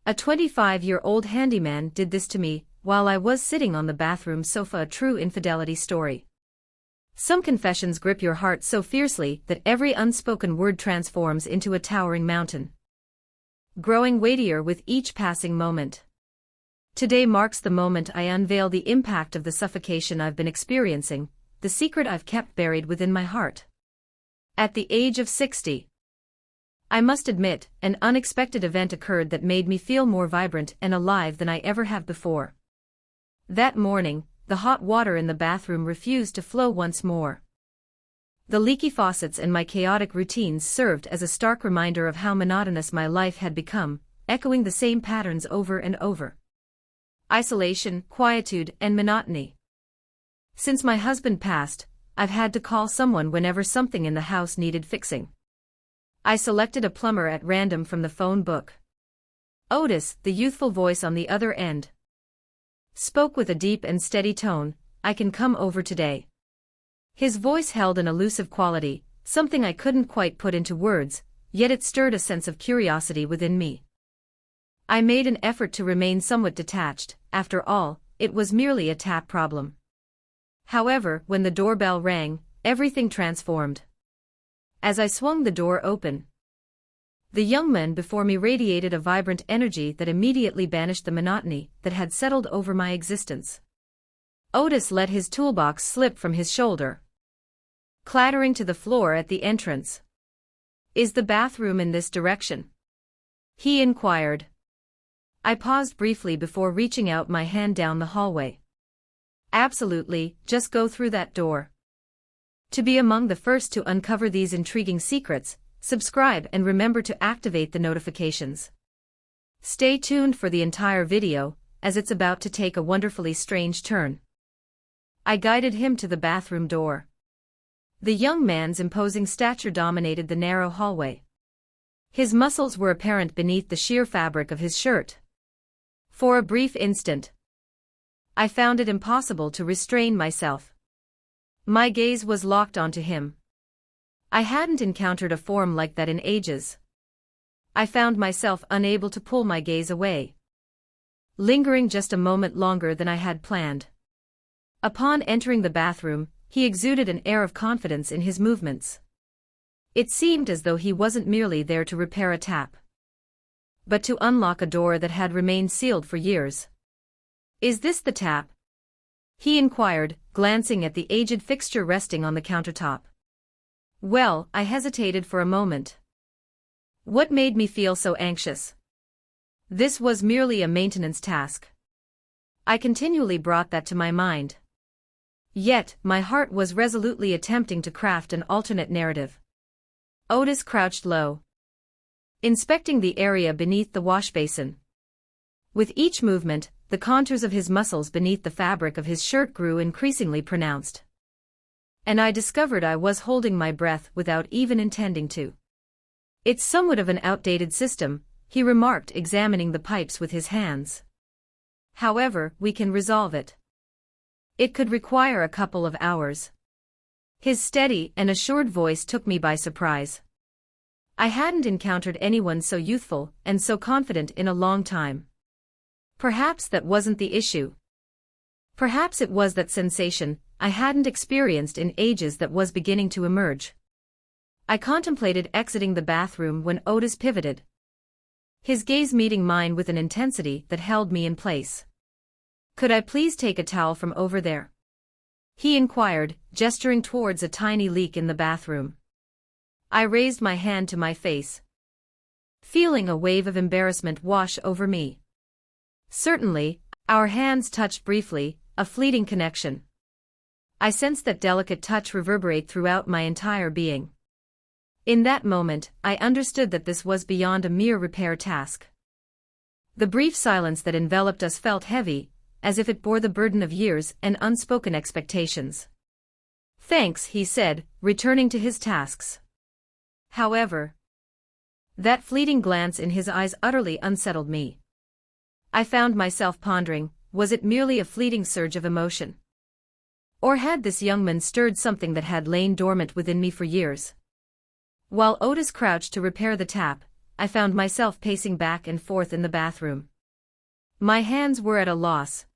A 25-year-old handyman did this to me while I was sitting on the bathroom sofa. A true infidelity story. Some confessions grip your heart so fiercely that every unspoken word transforms into a towering mountain, growing weightier with each passing moment. Today marks the moment I unveil the impact of the suffocation I've been experiencing, the secret I've kept buried within my heart. At the age of 60, I must admit, an unexpected event occurred that made me feel more vibrant and alive than I ever have before. That morning, the hot water in the bathroom refused to flow once more. The leaky faucets and my chaotic routines served as a stark reminder of how monotonous my life had become, echoing the same patterns over and over. Isolation, quietude, and monotony. Since my husband passed, I've had to call someone whenever something in the house needed fixing. I selected a plumber at random from the phone book. Otis, the youthful voice on the other end, spoke with a deep and steady tone. "I can come over today." His voice held an elusive quality, something I couldn't quite put into words, yet it stirred a sense of curiosity within me. I made an effort to remain somewhat detached. After all, it was merely a tap problem. However, when the doorbell rang, everything transformed. As I swung the door open, the young man before me radiated a vibrant energy that immediately banished the monotony that had settled over my existence. Otis let his toolbox slip from his shoulder, clattering to the floor at the entrance. "Is the bathroom in this direction?" he inquired. I paused briefly before reaching out my hand down the hallway. "Absolutely, just go through that door." To be among the first to uncover these intriguing secrets, subscribe and remember to activate the notifications. Stay tuned for the entire video, as it's about to take a wonderfully strange turn. I guided him to the bathroom door. The young man's imposing stature dominated the narrow hallway. His muscles were apparent beneath the sheer fabric of his shirt. For a brief instant, I found it impossible to restrain myself. My gaze was locked onto him. I hadn't encountered a form like that in ages. I found myself unable to pull my gaze away, lingering just a moment longer than I had planned. Upon entering the bathroom, he exuded an air of confidence in his movements. It seemed as though he wasn't merely there to repair a tap, but to unlock a door that had remained sealed for years. "Is this the tap?" he inquired, glancing at the aged fixture resting on the countertop. Well, I hesitated for a moment. What made me feel so anxious? This was merely a maintenance task. I continually brought that to my mind. Yet, my heart was resolutely attempting to craft an alternate narrative. Otis crouched low, inspecting the area beneath the washbasin. With each movement, the contours of his muscles beneath the fabric of his shirt grew increasingly pronounced. And I discovered I was holding my breath without even intending to. "It's somewhat of an outdated system," he remarked, examining the pipes with his hands. "However, we can resolve it. It could require a couple of hours." His steady and assured voice took me by surprise. I hadn't encountered anyone so youthful and so confident in a long time. Perhaps that wasn't the issue. Perhaps it was that sensation I hadn't experienced in ages that was beginning to emerge. I contemplated exiting the bathroom when Otis pivoted, his gaze meeting mine with an intensity that held me in place. "Could I please take a towel from over there?" he inquired, gesturing towards a tiny leak in the bathroom. I raised my hand to my face, feeling a wave of embarrassment wash over me. Certainly. Our hands touched briefly, a fleeting connection. I sensed that delicate touch reverberate throughout my entire being. In that moment, I understood that this was beyond a mere repair task. The brief silence that enveloped us felt heavy, as if it bore the burden of years and unspoken expectations. "Thanks," he said, returning to his tasks. However, that fleeting glance in his eyes utterly unsettled me. I found myself pondering, was it merely a fleeting surge of emotion? Or had this young man stirred something that had lain dormant within me for years? While Otis crouched to repair the tap, I found myself pacing back and forth in the bathroom. My hands were at a loss,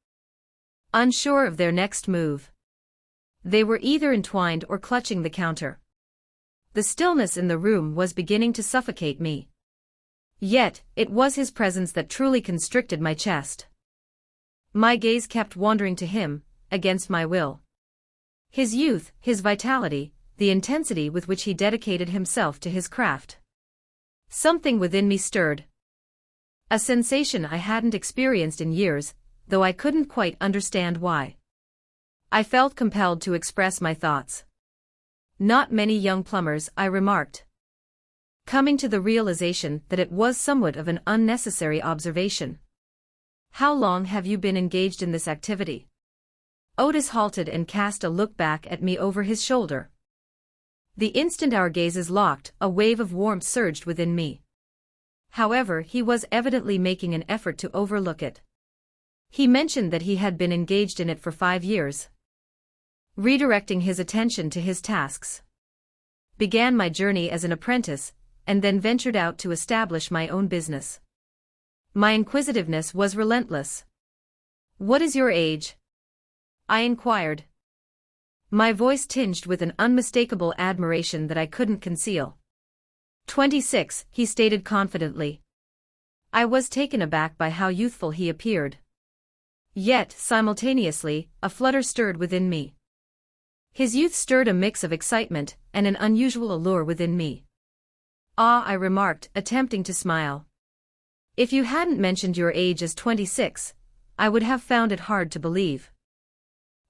unsure of their next move. They were either entwined or clutching the counter. The stillness in the room was beginning to suffocate me. Yet, it was his presence that truly constricted my chest. My gaze kept wandering to him, against my will. His youth, his vitality, the intensity with which he dedicated himself to his craft. Something within me stirred. A sensation I hadn't experienced in years, though I couldn't quite understand why. I felt compelled to express my thoughts. Not many young plumbers, I remarked, coming to the realization that it was somewhat of an unnecessary observation. How long have you been engaged in this activity? Otis halted and cast a look back at me over his shoulder. The instant our gazes locked, a wave of warmth surged within me. However, he was evidently making an effort to overlook it. He mentioned that he had been engaged in it for 5 years. Redirecting his attention to his tasks. Began my journey as an apprentice, and then ventured out to establish my own business. My inquisitiveness was relentless. What is your age? I inquired. My voice tinged with an unmistakable admiration that I couldn't conceal. 26, he stated confidently. I was taken aback by how youthful he appeared. Yet, simultaneously, a flutter stirred within me. His youth stirred a mix of excitement and an unusual allure within me. Ah, I remarked, attempting to smile. If you hadn't mentioned your age as 26, I would have found it hard to believe.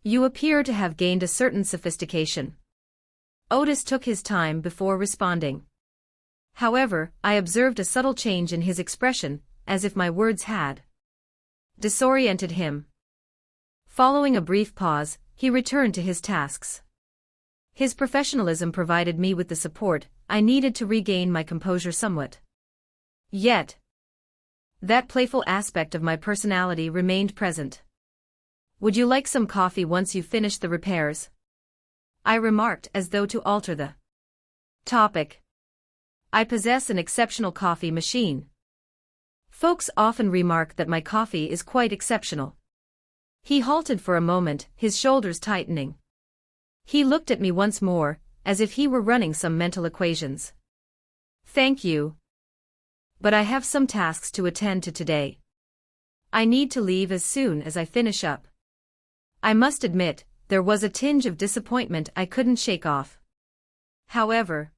You appear to have gained a certain sophistication. Otis took his time before responding. However, I observed a subtle change in his expression, as if my words had disoriented him. Following a brief pause, he returned to his tasks. His professionalism provided me with the support I needed to regain my composure somewhat. Yet, that playful aspect of my personality remained present. Would you like some coffee once you've finished the repairs? I remarked as though to alter the topic. I possess an exceptional coffee machine. Folks often remark that my coffee is quite exceptional. He halted for a moment, his shoulders tightening. He looked at me once more, as if he were running some mental equations. Thank you. But I have some tasks to attend to today. I need to leave as soon as I finish up. I must admit, there was a tinge of disappointment I couldn't shake off. However,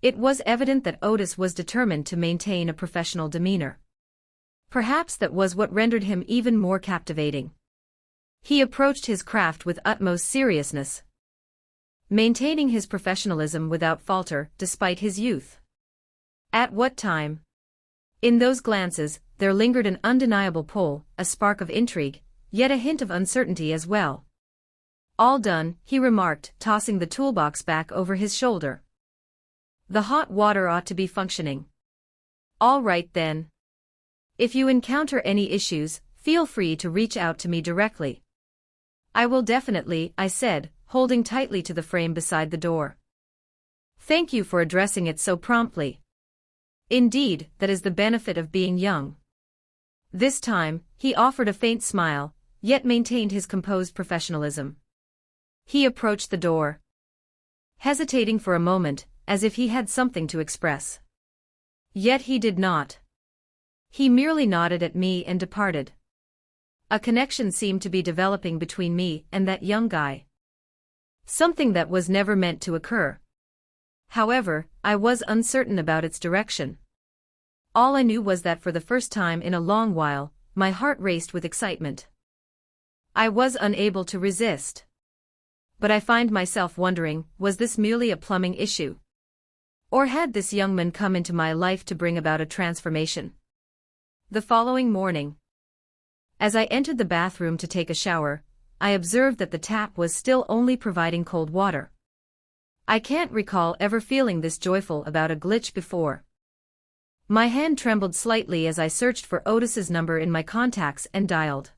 it was evident that Otis was determined to maintain a professional demeanor. Perhaps that was what rendered him even more captivating. He approached his craft with utmost seriousness, maintaining his professionalism without falter, despite his youth. At what time? In those glances, there lingered an undeniable pull, a spark of intrigue, yet a hint of uncertainty as well. All done, he remarked, tossing the toolbox back over his shoulder. The hot water ought to be functioning. All right then. If you encounter any issues, feel free to reach out to me directly. I will definitely, I said, holding tightly to the frame beside the door. Thank you for addressing it so promptly. Indeed, that is the benefit of being young. This time, he offered a faint smile, yet maintained his composed professionalism. He approached the door, hesitating for a moment, as if he had something to express. Yet he did not. He merely nodded at me and departed. A connection seemed to be developing between me and that young guy. Something that was never meant to occur. However, I was uncertain about its direction. All I knew was that for the first time in a long while, my heart raced with excitement. I was unable to resist. But I find myself wondering, was this merely a plumbing issue? Or had this young man come into my life to bring about a transformation? The following morning, as I entered the bathroom to take a shower, I observed that the tap was still only providing cold water. I can't recall ever feeling this joyful about a glitch before. My hand trembled slightly as I searched for Otis's number in my contacts and dialed.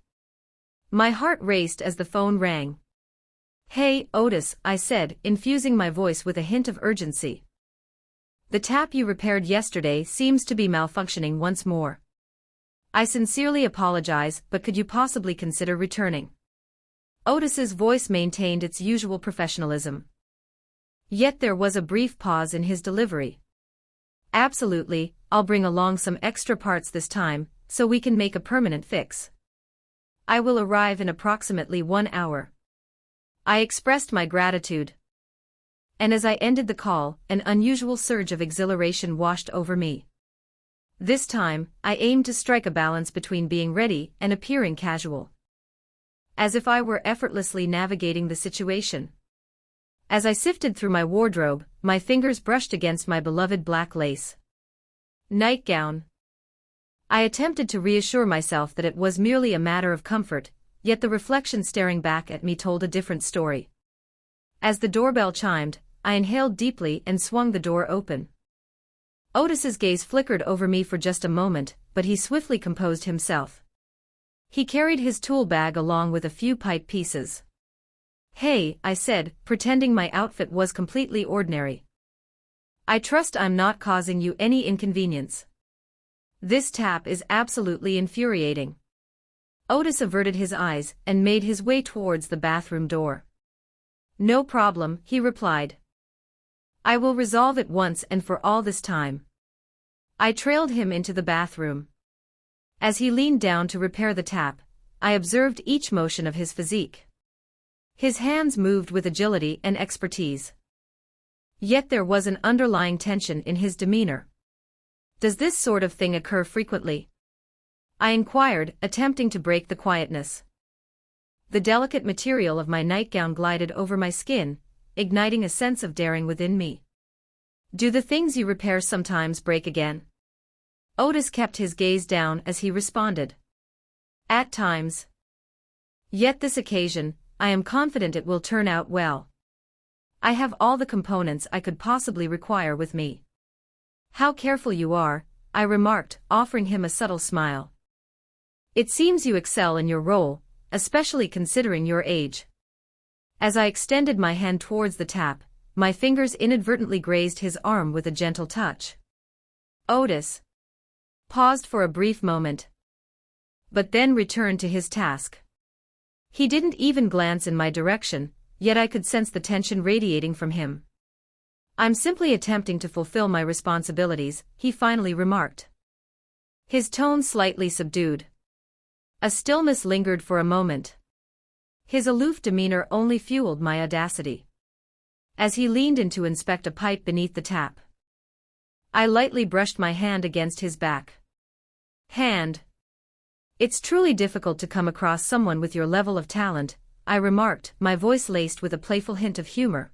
My heart raced as the phone rang. Hey, Otis, I said, infusing my voice with a hint of urgency. The tap you repaired yesterday seems to be malfunctioning once more. I sincerely apologize, but could you possibly consider returning? Otis's voice maintained its usual professionalism. Yet there was a brief pause in his delivery. Absolutely, I'll bring along some extra parts this time, so we can make a permanent fix. I will arrive in approximately 1 hour. I expressed my gratitude. And as I ended the call, an unusual surge of exhilaration washed over me. This time, I aimed to strike a balance between being ready and appearing casual. As if I were effortlessly navigating the situation. As I sifted through my wardrobe, my fingers brushed against my beloved black lace nightgown. I attempted to reassure myself that it was merely a matter of comfort, yet the reflection staring back at me told a different story. As the doorbell chimed, I inhaled deeply and swung the door open. Otis's gaze flickered over me for just a moment, but he swiftly composed himself. He carried his tool bag along with a few pipe pieces. "Hey," I said, pretending my outfit was completely ordinary. "I trust I'm not causing you any inconvenience. This tap is absolutely infuriating." Otis averted his eyes and made his way towards the bathroom door. "No problem," he replied. "I will resolve it once and for all this time." I trailed him into the bathroom. As he leaned down to repair the tap, I observed each motion of his physique. His hands moved with agility and expertise. Yet there was an underlying tension in his demeanor. "Does this sort of thing occur frequently?" I inquired, attempting to break the quietness. The delicate material of my nightgown glided over my skin, igniting a sense of daring within me. "Do the things you repair sometimes break again?" Otis kept his gaze down as he responded. "At times. Yet this occasion, I am confident it will turn out well. I have all the components I could possibly require with me." "How careful you are," I remarked, offering him a subtle smile. "It seems you excel in your role, especially considering your age." As I extended my hand towards the tap, my fingers inadvertently grazed his arm with a gentle touch. Otis paused for a brief moment, but then returned to his task. He didn't even glance in my direction, yet I could sense the tension radiating from him. "I'm simply attempting to fulfill my responsibilities," he finally remarked. His tone slightly subdued. A stillness lingered for a moment. His aloof demeanor only fueled my audacity. As he leaned in to inspect a pipe beneath the tap, I lightly brushed my hand against his back. "Hand. It's truly difficult to come across someone with your level of talent," I remarked, my voice laced with a playful hint of humor.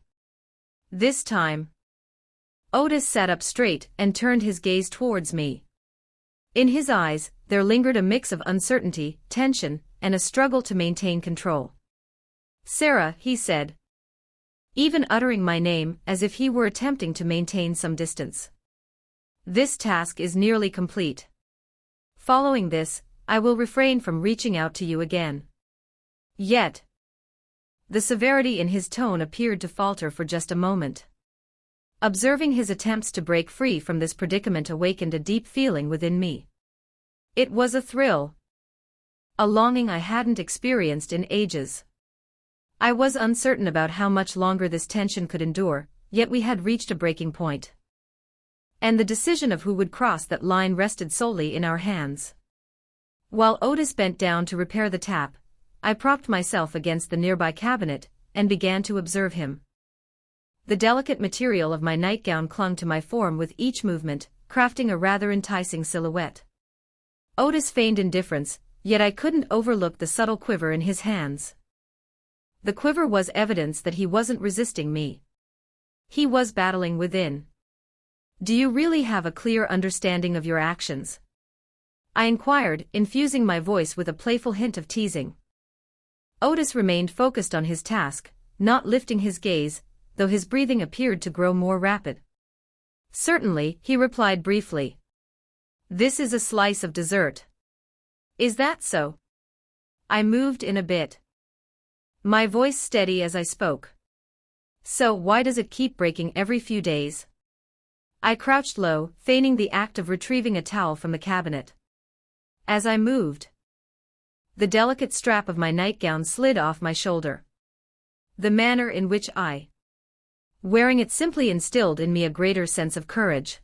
This time, Otis sat up straight and turned his gaze towards me. In his eyes, there lingered a mix of uncertainty, tension, and a struggle to maintain control. "Sarah," he said, even uttering my name as if he were attempting to maintain some distance. "This task is nearly complete. Following this, I will refrain from reaching out to you again." Yet, the severity in his tone appeared to falter for just a moment. Observing his attempts to break free from this predicament awakened a deep feeling within me. It was a thrill. A longing I hadn't experienced in ages. I was uncertain about how much longer this tension could endure, yet we had reached a breaking point. And the decision of who would cross that line rested solely in our hands. While Otis bent down to repair the tap, I propped myself against the nearby cabinet and began to observe him. The delicate material of my nightgown clung to my form with each movement, crafting a rather enticing silhouette. Otis feigned indifference, yet I couldn't overlook the subtle quiver in his hands. The quiver was evidence that he wasn't resisting me. He was battling within. "Do you really have a clear understanding of your actions?" I inquired, infusing my voice with a playful hint of teasing. Otis remained focused on his task, not lifting his gaze, though his breathing appeared to grow more rapid. "Certainly," he replied briefly. "This is a slice of dessert." "Is that so?" I moved in a bit, my voice steady as I spoke. "So why does it keep breaking every few days?" I crouched low, feigning the act of retrieving a towel from the cabinet. As I moved, the delicate strap of my nightgown slid off my shoulder. The manner in which I wearing it simply instilled in me a greater sense of courage.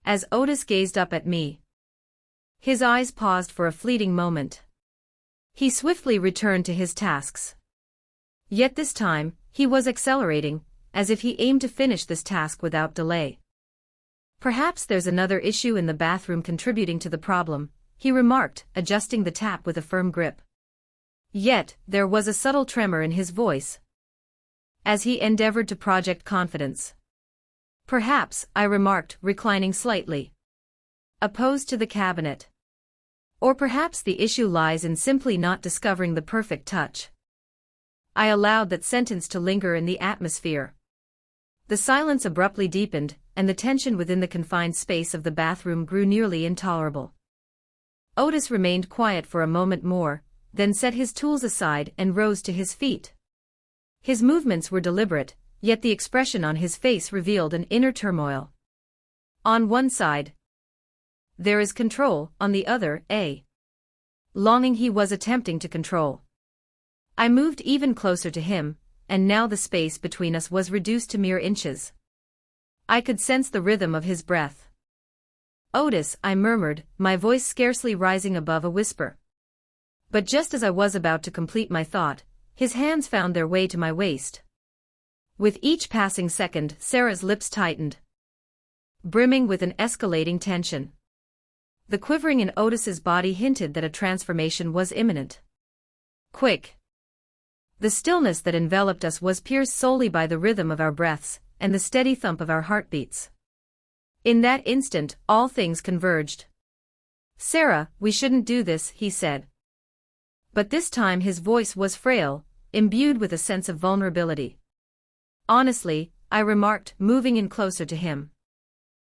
As Otis gazed up at me, his eyes paused for a fleeting moment. He swiftly returned to his tasks. Yet this time, he was accelerating, as if he aimed to finish this task without delay. "Perhaps there's another issue in the bathroom contributing to the problem," he remarked, adjusting the tap with a firm grip. Yet, there was a subtle tremor in his voice, as he endeavored to project confidence. "Perhaps," I remarked, reclining slightly, opposed to the cabinet. "Or perhaps the issue lies in simply not discovering the perfect touch." I allowed that sentence to linger in the atmosphere. The silence abruptly deepened, and the tension within the confined space of the bathroom grew nearly intolerable. Otis remained quiet for a moment more, then set his tools aside and rose to his feet. His movements were deliberate, yet the expression on his face revealed an inner turmoil. On one side, there is control, on the other, a longing he was attempting to control. I moved even closer to him, and now the space between us was reduced to mere inches. I could sense the rhythm of his breath. "Otis," I murmured, my voice scarcely rising above a whisper. But just as I was about to complete my thought, his hands found their way to my waist. With each passing second, Sarah's lips tightened, brimming with an escalating tension. The quivering in Otis's body hinted that a transformation was imminent. Quick. The stillness that enveloped us was pierced solely by the rhythm of our breaths, and the steady thump of our heartbeats. In that instant, all things converged. "Sarah, we shouldn't do this," he said. But this time his voice was frail, imbued with a sense of vulnerability. "Honestly," I remarked, moving in closer to him.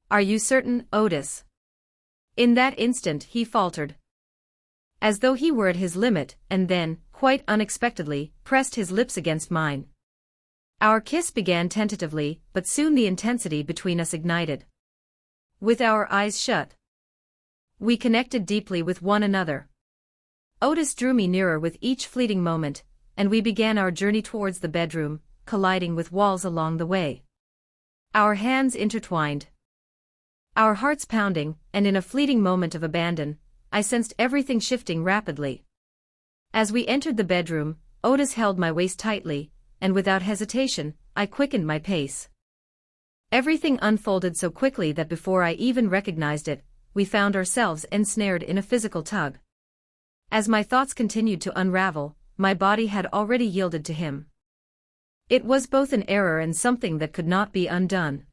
"Are you certain, Otis?" In that instant he faltered, as though he were at his limit, and then, quite unexpectedly, pressed his lips against mine. Our kiss began tentatively, but soon the intensity between us ignited. With our eyes shut, we connected deeply with one another. Otis drew me nearer with each fleeting moment, and we began our journey towards the bedroom, colliding with walls along the way. Our hands intertwined, our hearts pounding, and in a fleeting moment of abandon, I sensed everything shifting rapidly. As we entered the bedroom, Otis held my waist tightly, and without hesitation, I quickened my pace. Everything unfolded so quickly that before I even recognized it, we found ourselves ensnared in a physical tug. As my thoughts continued to unravel, my body had already yielded to him. It was both an error and something that could not be undone.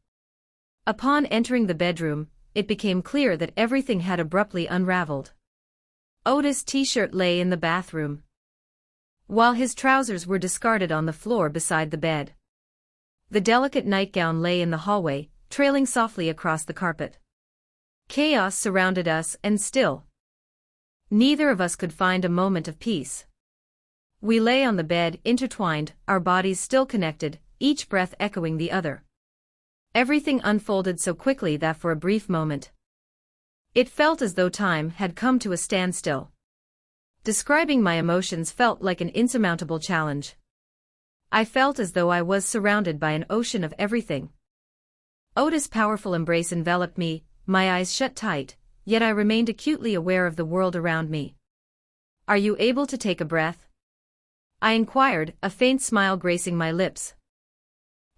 Upon entering the bedroom, it became clear that everything had abruptly unraveled. Otis' t-shirt lay in the bathroom, while his trousers were discarded on the floor beside the bed. The delicate nightgown lay in the hallway, trailing softly across the carpet. Chaos surrounded us, and still, neither of us could find a moment of peace. We lay on the bed, intertwined, our bodies still connected, each breath echoing the other. Everything unfolded so quickly that for a brief moment, it felt as though time had come to a standstill. Describing my emotions felt like an insurmountable challenge. I felt as though I was surrounded by an ocean of everything. Otis' powerful embrace enveloped me, my eyes shut tight, yet I remained acutely aware of the world around me. "Are you able to take a breath?" I inquired, a faint smile gracing my lips,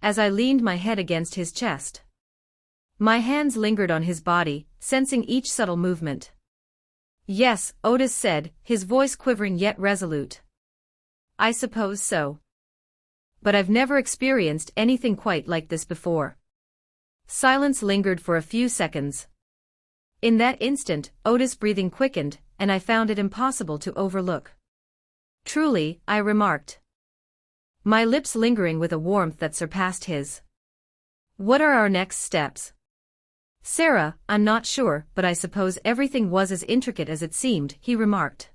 as I leaned my head against his chest. My hands lingered on his body, sensing each subtle movement. "Yes," Otis said, his voice quivering yet resolute. "I suppose so. But I've never experienced anything quite like this before." Silence lingered for a few seconds. In that instant, Otis' breathing quickened, and I found it impossible to overlook. "Truly," I remarked, my lips lingering with a warmth that surpassed his. "What are our next steps?" "Sarah, I'm not sure, but I suppose everything was as intricate as it seemed," he remarked,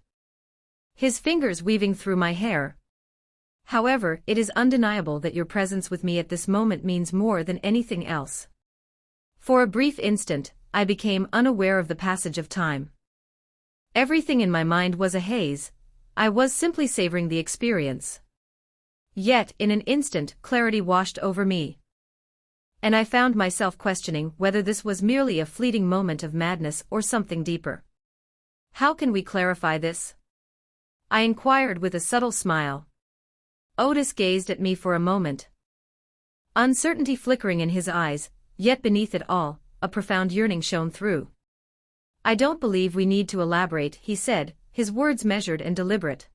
his fingers weaving through my hair. "However, it is undeniable that your presence with me at this moment means more than anything else. For a brief instant, I became unaware of the passage of time. Everything in my mind was a haze. I was simply savoring the experience. Yet, in an instant, clarity washed over me. And I found myself questioning whether this was merely a fleeting moment of madness or something deeper. How can we clarify this? I inquired with a subtle smile. Otis gazed at me for a moment. Uncertainty flickering in his eyes, yet beneath it all, a profound yearning shone through. I don't believe we need to elaborate, he said, his words measured and deliberate.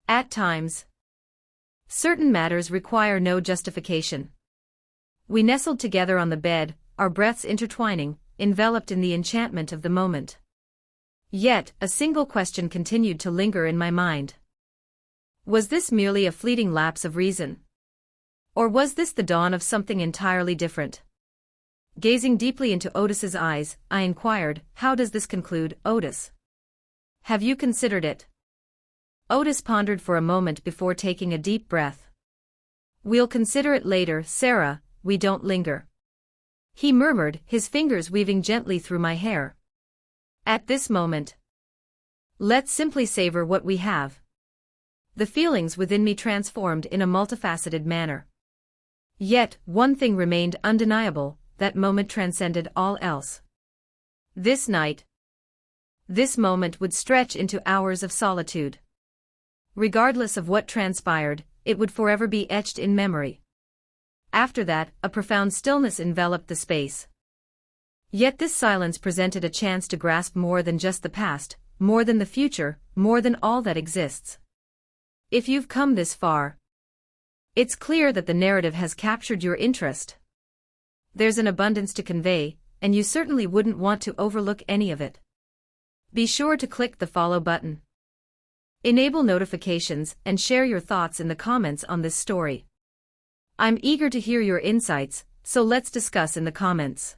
At times, certain matters require no justification. We nestled together on the bed, our breaths intertwining, enveloped in the enchantment of the moment. Yet, a single question continued to linger in my mind. Was this merely a fleeting lapse of reason? Or was this the dawn of something entirely different? Gazing deeply into Otis's eyes, I inquired, how does this conclude, Otis? Have you considered it? Otis pondered for a moment before taking a deep breath. We'll consider it later, Sarah, we don't linger. He murmured, his fingers weaving gently through my hair. At this moment, let's simply savor what we have. The feelings within me transformed in a multifaceted manner. Yet, one thing remained undeniable, that moment transcended all else. This night, this moment would stretch into hours of solitude. Regardless of what transpired, it would forever be etched in memory. After that, a profound stillness enveloped the space. Yet this silence presented a chance to grasp more than just the past, more than the future, more than all that exists. If you've come this far, it's clear that the narrative has captured your interest. There's an abundance to convey, and you certainly wouldn't want to overlook any of it. Be sure to click the follow button. Enable notifications and share your thoughts in the comments on this story. I'm eager to hear your insights, so let's discuss in the comments.